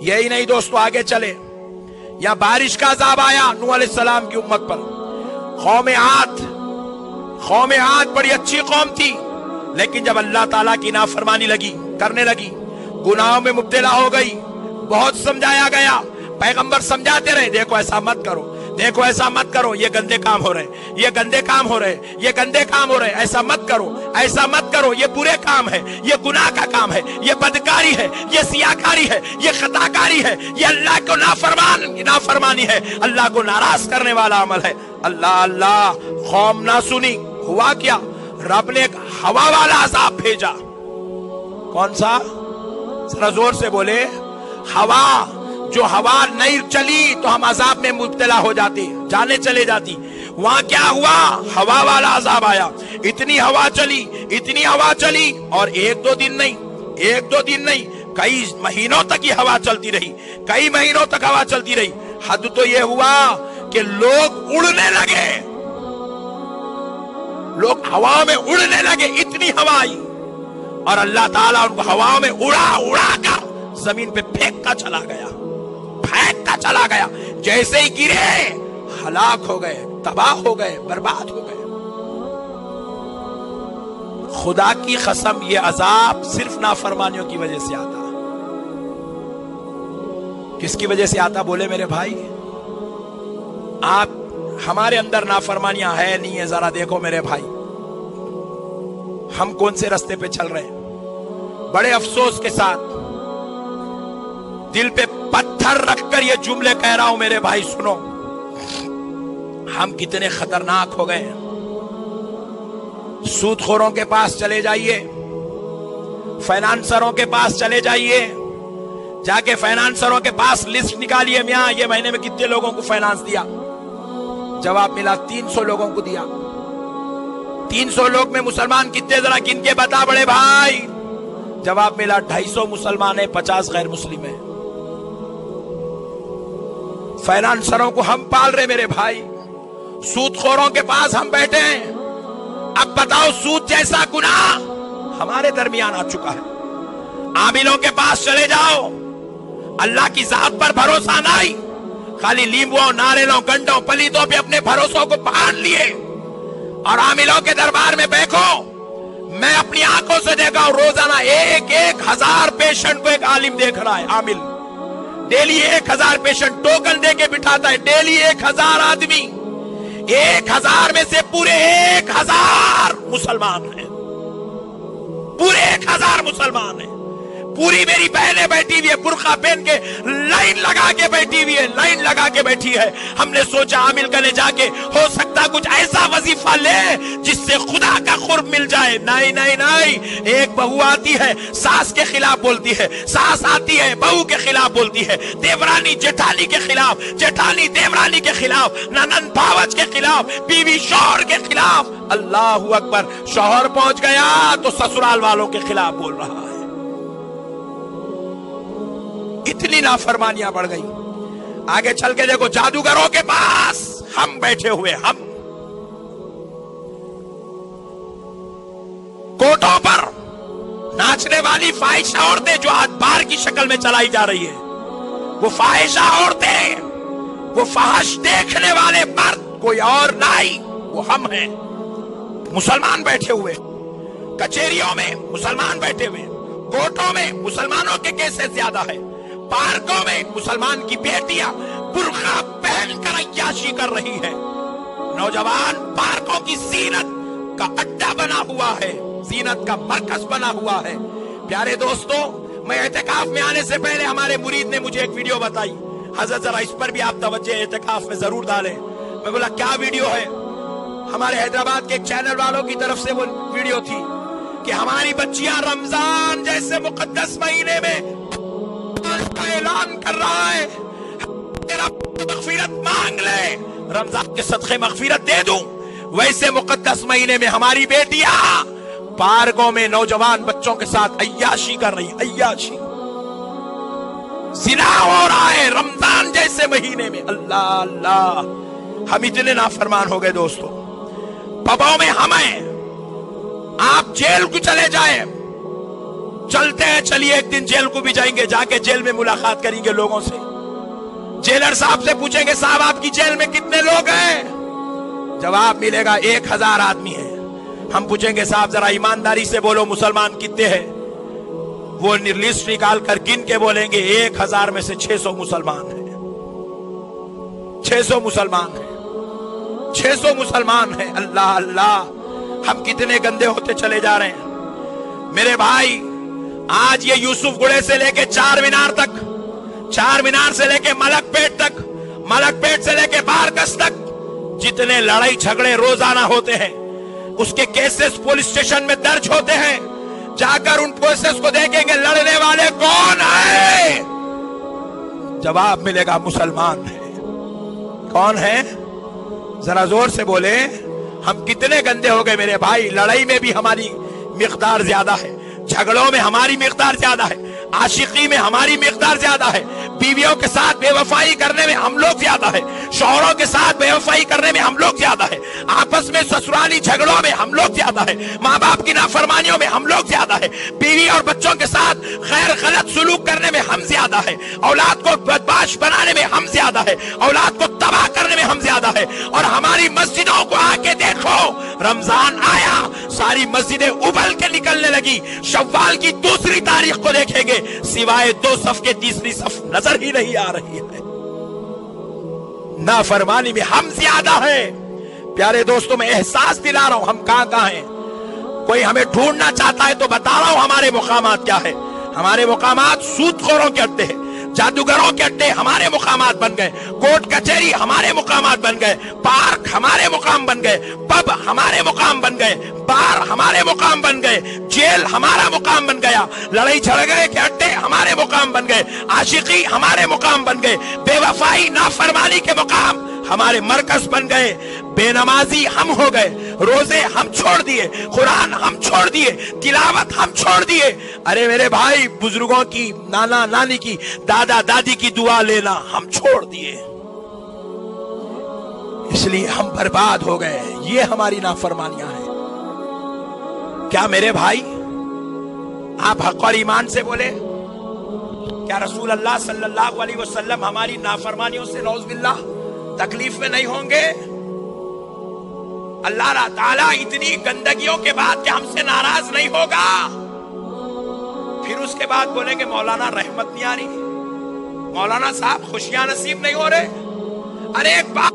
यही नहीं दोस्तों, आगे चले, या बारिश का अजाब आया नूह अलैहिस्सलाम की उम्मत पर। कौम आद बड़ी अच्छी कौम थी, लेकिन जब अल्लाह ताला की नाफरमानी करने लगी, गुनाहों में मुब्तला हो गई, बहुत समझाया गया, पैगंबर समझाते रहे, देखो ऐसा मत करो, देखो ऐसा मत करो, ये गंदे काम हो रहे, ये गंदे काम हो रहे, ये गंदे काम हो रहे, ऐसा मत करो, ऐसा मत करो, ये बुरे काम है, ये गुनाह का काम है, ये बदकारी है, ये सियाकारी है, ये खताकारी है, ये अल्लाह को नाफरमानी है, अल्लाह को नाराज करने वाला अमल है। अल्लाह कौम ना सुनी, हुआ क्या, रब ने एक हवा वाला अजाब भेजा। कौन सा, जरा जोर से बोले, हवा। जो हवा नहीं चली तो हम अजाब में मुब्तला हो जाते, जाने चले जाती। वहां क्या हुआ, हवा वाला अजाब आया, इतनी हवा चली, और एक दो दिन नहीं, कई महीनों तक ये हवा चलती रही, कई महीनों तक हवा चलती रही। हद तो ये हुआ कि लोग उड़ने लगे, लोग हवा में उड़ने लगे, इतनी हवा आई, और अल्लाह ताला उनको हवाओं में उड़ा कर जमीन पे फेंक का चला गया। जैसे ही गिरे हलाक हो गए, तबाह हो गए, बर्बाद हो गए। खुदा की कसम, ये अजाब सिर्फ नाफरमानियों की वजह से आता। किसकी वजह से आता बोले मेरे भाई? आप हमारे अंदर नाफरमानियां है नहीं है, जरा देखो मेरे भाई, हम कौन से रास्ते पे चल रहे हैं। बड़े अफसोस के साथ दिल पे पत्थर रखकर ये जुमले कह रहा हूं मेरे भाई, सुनो, हम कितने खतरनाक हो गए। सूदखोरों के पास चले जाइए, फाइनेंसरों के पास चले जाइए, जाके फाइनेंसरों के पास लिस्ट निकालिए, मियां ये महीने में कितने लोगों को फाइनेंस दिया। जवाब मिला 300 लोगों को दिया। 300 लोग में मुसलमान कितने, जरा गिन के बता बड़े भाई। जवाब मिला 250 मुसलमान है, 50 गैर मुस्लिम है। फाइनेंसरों को हम पाल रहे मेरे भाई, सूदखोरों के पास हम बैठे हैं। अब बताओ, सूद जैसा गुनाह हमारे दरमियान आ चुका है। आमिलों के पास चले जाओ, अल्लाह की जात पर भरोसा नहीं, खाली लींबुओं, नारियलों, गंडों, पलीतों पे अपने भरोसों को बांध लिए। और आमिलों के दरबार में बैठो, मैं अपनी आंखों से देखा हूं, रोजाना 1,000 पेशेंट को एक आलिम देख रहा है। आमिल डेली 1,000 पेशेंट टोकन दे के बिठाता है, डेली 1,000 आदमी। 1,000 में से पूरे 1,000 मुसलमान हैं, पूरे 1,000 मुसलमान हैं। पूरी मेरी बहनें बैठी हुई है, बुर्का पहन के लाइन लगा के बैठी हुई है, लाइन लगा के बैठी है। हमने सोचा आमिल करने जाके हो सकता कुछ ऐसा वजीफा ले जिससे खुदा का कुर्ब मिल जाए। नहीं नहीं नहीं, एक बहू आती है सास के खिलाफ बोलती है, सास आती है बहू के खिलाफ बोलती है, देवरानी जेठानी के खिलाफ, जेठानी देवरानी के खिलाफ, ननद भावज के खिलाफ, बीवी शौहर के खिलाफ। अल्लाहू अकबर, शौहर पहुंच गया तो ससुराल वालों के खिलाफ बोल रहा है। इतनी नाफरमानियां बढ़ गई। आगे चल के देखो, जादूगरों के पास हम बैठे हुए, हम कोटों पर नाचने वाली फाहिशा औरतें जो आज बार की शक्ल में चलाई जा रही है, वो फाहिशा औरतें, वो फहश देखने वाले मर्द कोई और नहीं, वो हम हैं। मुसलमान बैठे हुए, कचहरियों में मुसलमान बैठे हुए, कोर्टों में मुसलमानों के केसेस ज्यादा है, पार्कों में मुसलमान की बेटियां बुर्का पहनकर अय्याशी कर रही है। नौजवान पार्कों की जीनत का अड्डा बना हुआ है, जीनत का मरकज बना हुआ है। प्यारे दोस्तों, मैं एहतिकाफ में आने से पहले हमारे मुरीद ने मुझे एक वीडियो बताई, हजरत जरा इस पर भी आप तवज्जो एहतिकाफ में जरूर डालें। मैं बोला क्या वीडियो है? हमारे हैदराबाद के एक चैनल वालों की तरफ से वो वीडियो थी कि हमारी बच्चियां रमजान जैसे मुकद्दस महीने में ऐलान कर रहा है, तेरा मगफिरत मांग ले, रमजान के सदक़े मगफिरत दे दूं। वैसे मुकद्दस महीने में हमारी बेटियां पार्कों में नौजवान बच्चों के साथ अय्याशी कर रही, अय्याशी, ज़िना हो रहा है रमजान जैसे महीने में। अल्लाह अल्लाह, हम इतने नाफरमान हो गए दोस्तों। पबों में हम हैं, आप जेल को चले जाए, चलते हैं, चलिए एक दिन जेल को भी जाएंगे, जाके जेल में मुलाकात करेंगे लोगों से। जेलर साहब से पूछेंगे, साहब आपकी जेल में कितने लोग हैं? जवाब मिलेगा 1000 आदमी है। हम पूछेंगे, साहब जरा ईमानदारी से बोलो मुसलमान कितने हैं? वो लिस्ट निकाल कर गिन के बोलेंगे 1000 में से 600 मुसलमान हैं। 600 मुसलमान हैं, 600 मुसलमान हैं। अल्लाह अल्लाह, हम कितने गंदे होते चले जा रहे हैं मेरे भाई। आज ये यूसुफ गुड़े से लेके चार मीनार तक, चार मीनार से लेके मलकपेट तक, मलकपेट से लेके बारगस तक जितने लड़ाई झगड़े रोजाना होते हैं, उसके केसेस पुलिस स्टेशन में दर्ज होते हैं। जाकर उन केसेस को देखेंगे, लड़ने वाले कौन है? जवाब मिलेगा मुसलमान है। कौन है? जरा जोर से बोले। हम कितने गंदे हो गए मेरे भाई। लड़ाई में भी हमारी मिकदार ज्यादा है, झगड़ों में हमारी मिकदार ज्यादा है, आशिकी में हमारी मिकदार ज्यादा है, बीवियों के साथ बेवफाई करने में हम लोग ज्यादा है, शौहरों के साथ बेवफाई करने में हम लोग ज्यादा है, आपस में ससुराली झगड़ों में हम लोग ज्यादा है, माँ बाप की नाफरमानियों में हम लोग ज्यादा है, बीवी और बच्चों के साथ गैर गलत सुलूक करने में हम ज्यादा है, औलाद को बदमाश बनाने में हम ज्यादा है, औलाद को तबाह करने में हम ज्यादा है। और हमारी मस्जिदों को आके देखो, रमजान आया, सारी मस्जिदें उबल के निकलने लगी। शव्वाल की दूसरी तारीख को देखेंगे, सिवाय 2 सफ के तीसरी सफ नजर ही नहीं आ रही है। नाफरमानी में हम ज्यादा है। प्यारे दोस्तों, मैं एहसास दिला रहा हूं हम कहां हैं। कोई हमें ढूंढना चाहता है तो बता रहा हूं हमारे मुकामात क्या है। हमारे मुकामात सूदखोरों के अड्डे हैं, जादूगरों के अड्डे हमारे मुकामात बन गए, कोर्ट कचहरी हमारे मुकामात बन गए, पार्क हमारे मुकाम बन गए, पब हमारे मुकाम बन गए, बार हमारे मुकाम बन गए, जेल हमारा मुकाम बन गया, लड़ाई झगड़े के अड्डे हमारे मुकाम बन गए, आशिकी हमारे मुकाम बन गए, बेवफाई नाफरमानी के मुकाम हमारे मरकज बन गए, बेनमाजी हम हो गए, रोजे हम छोड़ दिए, कुरान हम छोड़ दिए, तिलावत हम छोड़ दिए। अरे मेरे भाई, बुजुर्गों की, नाना नानी की, दादा दादी की दुआ लेना हम छोड़ दिए। इसलिए हम बर्बाद हो गए। ये हमारी नाफरमानियां हैं। क्या मेरे भाई आप हक और ईमान से बोले? क्या रसूल अल्लाह सल्लल्लाहु अलैहि वसल्लम हमारी नाफरमानियों से नौज़ुबिल्लाह तकलीफ में नहीं होंगे? अल्लाह ताला इतनी गंदगियों के बाद क्या हमसे नाराज नहीं होगा? फिर उसके बाद बोलेंगे मौलाना रहमत नहीं आ रही, मौलाना साहब खुशियां नसीब नहीं हो रहे। अरे एक बात